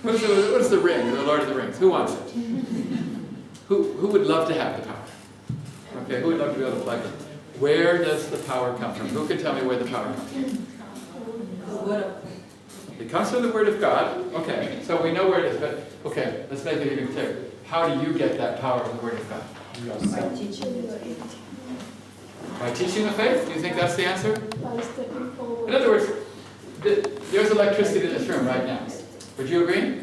What is the ring, the Lord of the Rings? Who wants it? Who would love to have the power? Okay, who would love to be able to plug it? Where does the power come from? Who can tell me where the power comes from? It comes from the Word of God. Okay, so we know where it is, but okay, let's make it even clearer. How do you get that power of the Word of God? By teaching the faith. By teaching the faith? Do you think that's the answer? In other words, there's electricity in this room right now. Would you agree?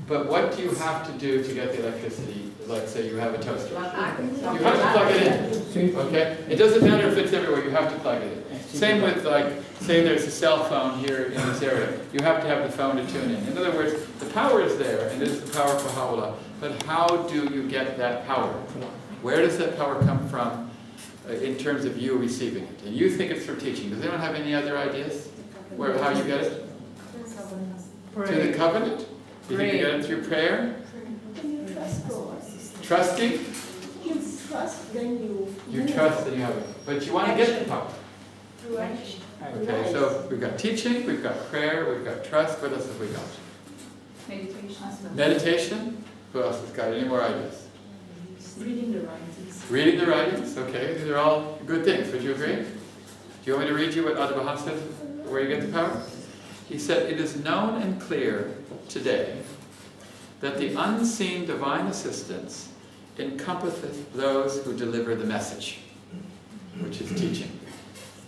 But what do you have to do to get the electricity? Like, say you have a toaster. You have to plug it in. Okay? It doesn't matter if it's everywhere, you have to plug it in. Same with, like, say there's a cell phone here in this area. You have to have the phone to tune in. In other words, the power is there, and it is the power of Baha'u'llah. But how do you get that power? Where does that power come from in terms of you receiving it? And you think it's from teaching. Does anyone have any other ideas how you get it? Through the covenant? You think you get it through prayer? Trusting? You trust, then you trust and you have it. But you want to get the power. Through action. Okay, so we've got teaching, we've got prayer, we've got trust. What else have we got? Meditation. Meditation? Who else has got any more ideas? Reading the writings. Reading the writings, okay. These are all good things. Would you agree? Do you want me to read you what Adi Baha says, where you get the power? He said, "It is known and clear today that the unseen divine assistance encompasseth those who deliver the message," which is teaching.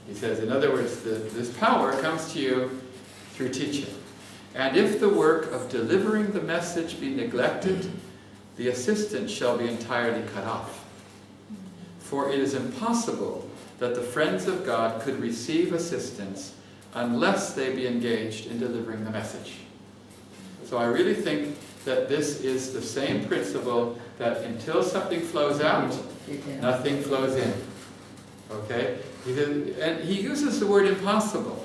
He says, in other words, this power comes to you through teaching. "And if the work of delivering the message be neglected, the assistance shall be entirely cut off. For it is impossible that the friends of God could receive assistance unless they be engaged in delivering the message." So I really think that this is the same principle, that until something flows out, nothing flows in. Okay? And he uses the word impossible.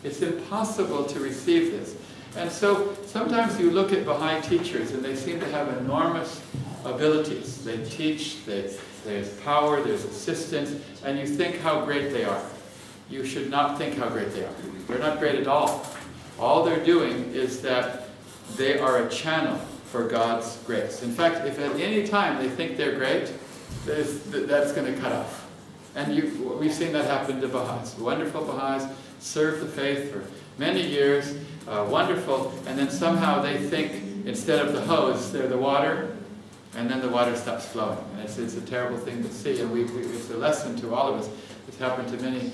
It's impossible to receive this. And so sometimes you look at Baha'i teachers and they seem to have enormous abilities. They teach, there's power, there's assistance, and you think how great they are. You should not think how great they are. They're not great at all. All they're doing is that they are a channel for God's grace. In fact, if at any time they think they're great, that's going to cut off. And we've seen that happen to Baha'is. Wonderful Baha'is served the faith for many years, wonderful, and then somehow they think instead of the hose, they're the water, and then the water stops flowing. And it's a terrible thing to see, and it's a lesson to all of us. It's happened to many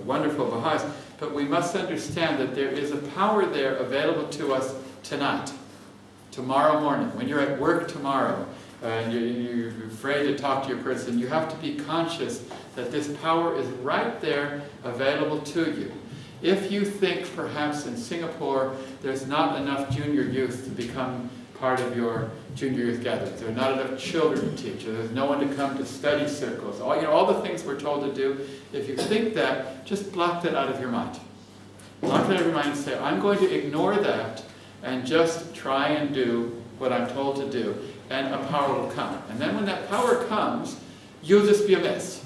wonderful Baha'is. But we must understand that there is a power there available to us tonight, tomorrow morning, when you're at work tomorrow, and you're afraid to talk to your person, you have to be conscious that this power is right there available to you. If you think perhaps in Singapore there's not enough junior youth to become part of your junior youth gatherings, there are not enough children to teach, or there's no one to come to study circles, all the things we're told to do, if you think that, just block that out of your mind. Block that out of your mind and say, I'm going to ignore that and just try and do what I'm told to do, and a power will come. And then when that power comes, you'll just be amazed.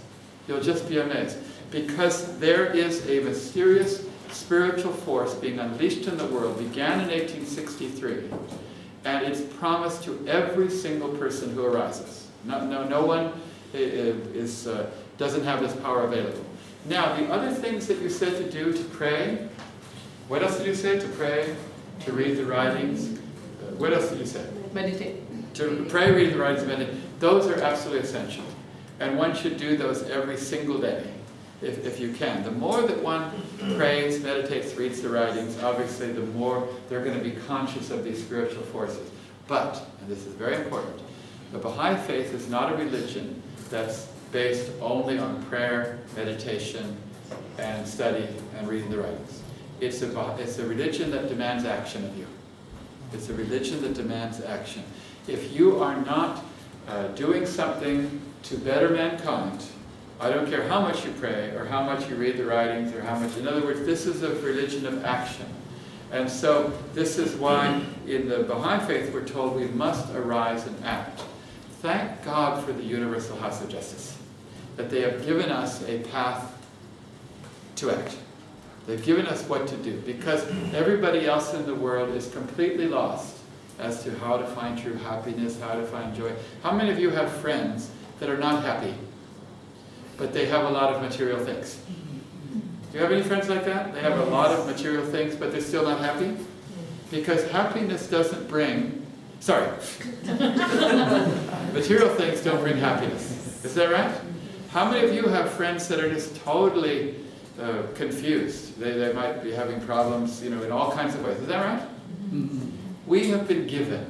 You'll just be amazed. Because there is a mysterious spiritual force being unleashed in the world, began in 1863, and it's promised to every single person who arises. No one doesn't have this power available. Now, the other things that you said to do, to pray, what else did you say? To pray, to read the writings. What else did you say? Meditate. To pray, read the writings, meditate. Those are absolutely essential. And one should do those every single day, if you can. The more that one prays, meditates, reads the writings, obviously the more they're going to be conscious of these spiritual forces. But, and this is very important, the Baha'i faith is not a religion that's based only on prayer, meditation, and study and reading the writings. It's a religion that demands action of you. It's a religion that demands action. If you are not doing something to better mankind, I don't care how much you pray or how much you read the writings or how much, in other words, this is a religion of action. And so this is why in the Baha'i faith we're told we must arise and act. Thank God for the Universal House of Justice, that they have given us a path to act. They've given us what to do, because everybody else in the world is completely lost as to how to find true happiness, how to find joy. How many of you have friends that are not happy, but they have a lot of material things? Do you have any friends like that? They have a lot of material things, but they're still not happy? Because happiness doesn't bring, material things don't bring happiness. Is that right? How many of you have friends that are just totally confused? They might be having problems, in all kinds of ways. Is that right? We have been given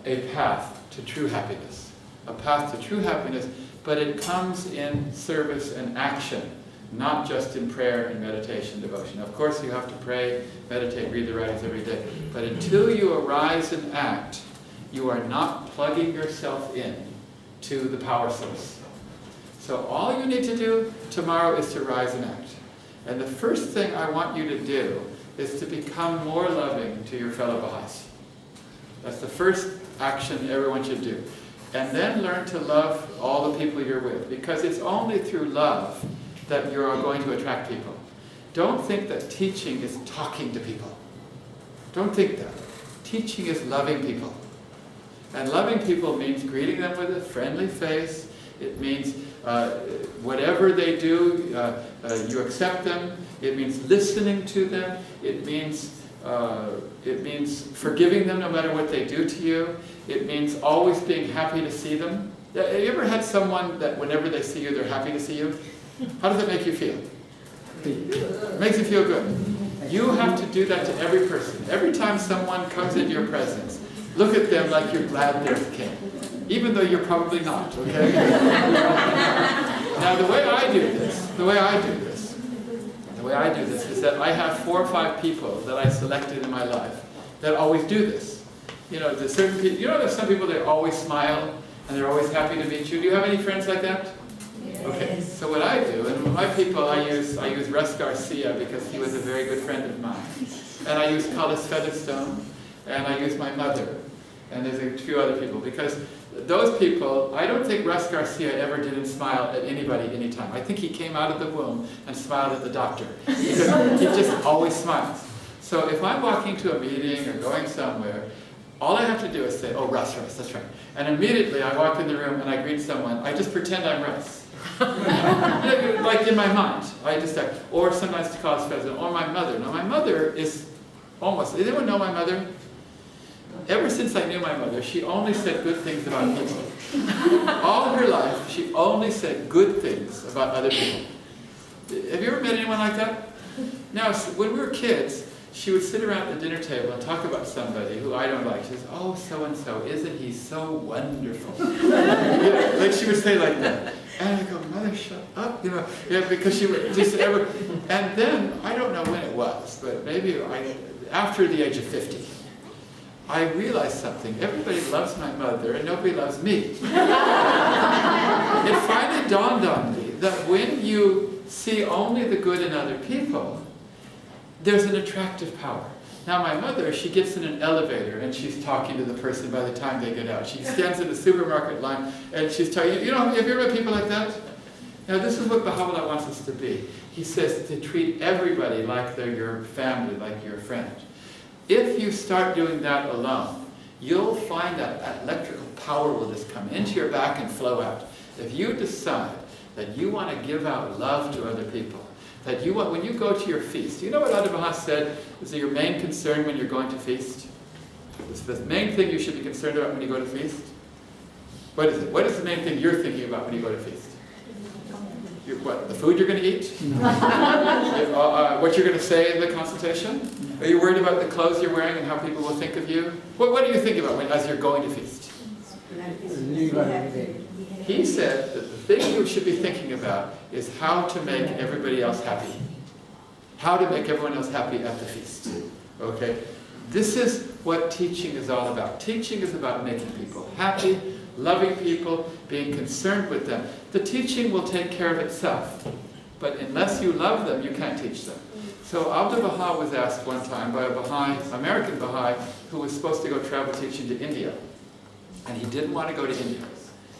a path to true happiness. A path to true happiness, but it comes in service and action, not just in prayer and meditation, devotion. Of course you have to pray, meditate, read the writings every day. But until you arise and act, you are not plugging yourself in to the power source. So all you need to do tomorrow is to rise and act. And the first thing I want you to do is to become more loving to your fellow Baha'is. That's the first action everyone should do. And then learn to love all the people you're with, because it's only through love that you're going to attract people. Don't think that teaching is talking to people. Don't think that. Teaching is loving people. And loving people means greeting them with a friendly face. It means whatever they do, you accept them. It means listening to them. It means forgiving them no matter what they do to you. It means always being happy to see them. Have you ever had someone that whenever they see you, they're happy to see you? How does it make you feel? It makes you feel good. You have to do that to every person. Every time someone comes into your presence, look at them like you're glad they're the king. Even though you're probably not, okay? Now the way I do this is that I have 4 or 5 people that I selected in my life that always do this. There's certain people, there's some people that always smile and they're always happy to meet you. Do you have any friends like that? Yes. Okay, so what I do, and with my people I use Russ Garcia because he was a very good friend of mine. And I use Collis Featherstone, and I use my mother. And there's a few other people, because those people, I don't think Russ Garcia ever didn't smile at anybody anytime. I think he came out of the womb and smiled at the doctor. Because he just always smiles. So if I'm walking to a meeting or going somewhere, all I have to do is say, oh, Russ, that's right. And immediately I walk in the room and I greet someone. I just pretend I'm Russ. Like in my mind. Or sometimes to call us president, or my mother. Now my mother is almost, does anyone know my mother? Ever since I knew my mother, she only said good things about people. All her life, she only said good things about other people. Have you ever met anyone like that? Now, when we were kids, she would sit around the dinner table and talk about somebody who I don't like. She says, oh, so-and-so, isn't he so wonderful? Like she would say like that. And I go, Mother, shut up, because she would just ever, and then, I don't know when it was, but maybe after the age of 50, I realized something. Everybody loves my mother and nobody loves me. It finally dawned on me that when you see only the good in other people, there's an attractive power. Now my mother, she gets in an elevator and she's talking to the person by the time they get out. She stands in the supermarket line and she's talking, have you ever met people like that? Now this is what Baha'u'llah wants us to be. He says to treat everybody like they're your family, like your friend. If you start doing that alone, you'll find that electrical power will just come into your back and flow out. If you decide that you want to give out love to other people, that you want, when you go to your feast, you know what Adar Baha said is your main concern when you're going to feast? It's the main thing you should be concerned about when you go to feast? What is it? What is the main thing you're thinking about when you go to feast? What, the food you're going to eat? What you're going to say in the consultation? Are you worried about the clothes you're wearing and how people will think of you? What do you think about as you're going to feast? He said that the thing you should be thinking about is how to make everybody else happy. How to make everyone else happy at the feast. Okay? This is what teaching is all about. Teaching is about making people happy, loving people, being concerned with them. The teaching will take care of itself. But unless you love them, you can't teach them. So Abdul Baha was asked one time by a Baha'i, American Baha'i, who was supposed to go travel teaching to India. And he didn't want to go to India.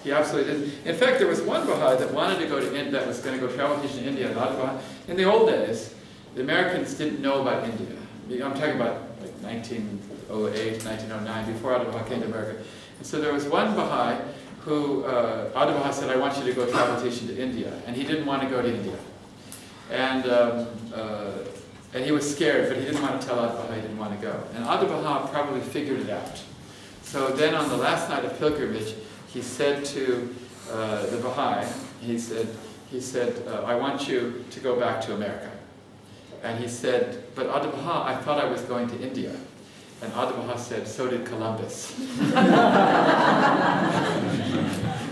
He absolutely didn't. In fact, there was one Baha'i that wanted to go to India, that was going to go travel teaching to India, not a Baha'i. In the old days, the Americans didn't know about India. I'm talking about like 1908, 1909, before Adi Baha came to America. And so there was one Baha'i who, Adi Baha said, I want you to go travel teaching to India. And he didn't want to go to India. And he was scared, but he didn't want to tell Adi Baha he didn't want to go. And Adi Baha probably figured it out. So then on the last night of pilgrimage, he said to the Baha'i, he said, I want you to go back to America. And he said, but Adi Baha, I thought I was going to India. And Adi Baha said, so did Columbus.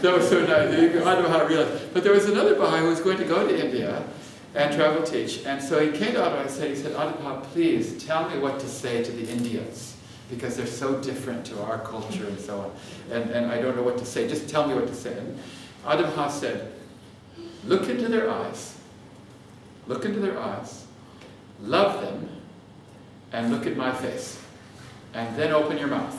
That was so nice. Adi Baha realized. But there was another Baha'i who was going to go to India and travel teach. And so he came to Adi Baha and said, Adi Baha, please tell me what to say to the Indians, because they're so different to our culture and so on. And I don't know what to say. Just tell me what to say. And Adi Baha said, look into their eyes. Look into their eyes. Love them. And look at my face. And then open your mouth.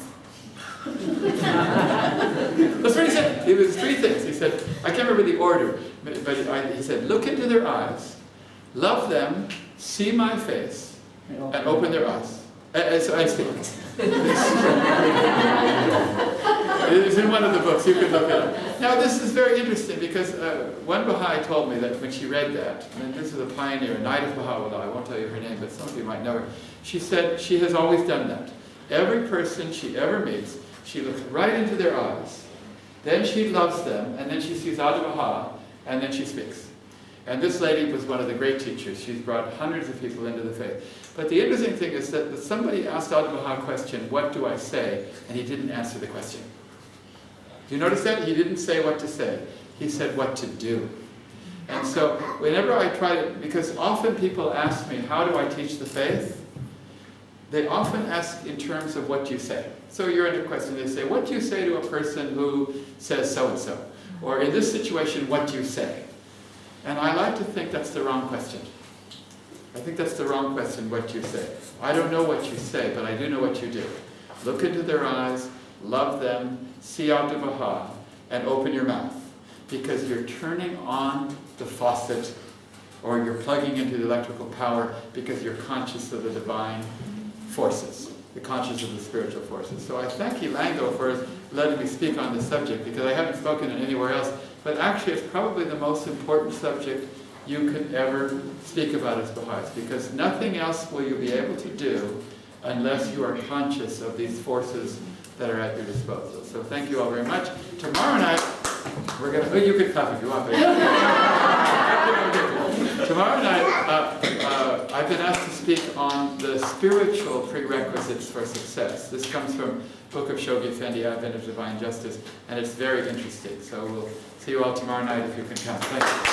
That's what he said. It was three things. He said, I can't remember the order, but he said, look into their eyes, love them, see my face, and open their eyes. So I speak. It's in one of the books, you could look it up. Now this is very interesting because one Baha'i told me that when she read that, and this is a pioneer, a Knight of Baha'u'llah, I won't tell you her name, but some of you might know her. She said she has always done that. Every person she ever meets, she looks right into their eyes, then she loves them, and then she sees Adi Baha, and then she speaks. And this lady was one of the great teachers. She's brought hundreds of people into the faith. But the interesting thing is that somebody asked Adi Baha a question, what do I say? And he didn't answer the question. Do you notice that? He didn't say what to say. He said what to do. And so whenever I try to, because often people ask me, how do I teach the faith? They often ask in terms of what you say. So you're in a question, they say, what do you say to a person who says so-and-so? Or in this situation, what do you say? And I like to think that's the wrong question. I think that's the wrong question, what you say. I don't know what you say, but I do know what you do. Look into their eyes, love them, see Adi Baha, and open your mouth. Because you're turning on the faucet, or you're plugging into the electrical power because you're conscious of the divine forces, the conscious of the spiritual forces. So I thank Ilango for letting me speak on this subject, because I haven't spoken it anywhere else, but actually it's probably the most important subject you could ever speak about as Baha'is, because nothing else will you be able to do unless you are conscious of these forces that are at your disposal. So thank you all very much. Tomorrow night, we're going to, you can clap if you want, but tomorrow night, I've been asked to speak on the spiritual prerequisites for success. This comes from Book of Shoghi Effendi, Advent of Divine Justice, and it's very interesting. So we'll see you all tomorrow night if you can come. Thank you.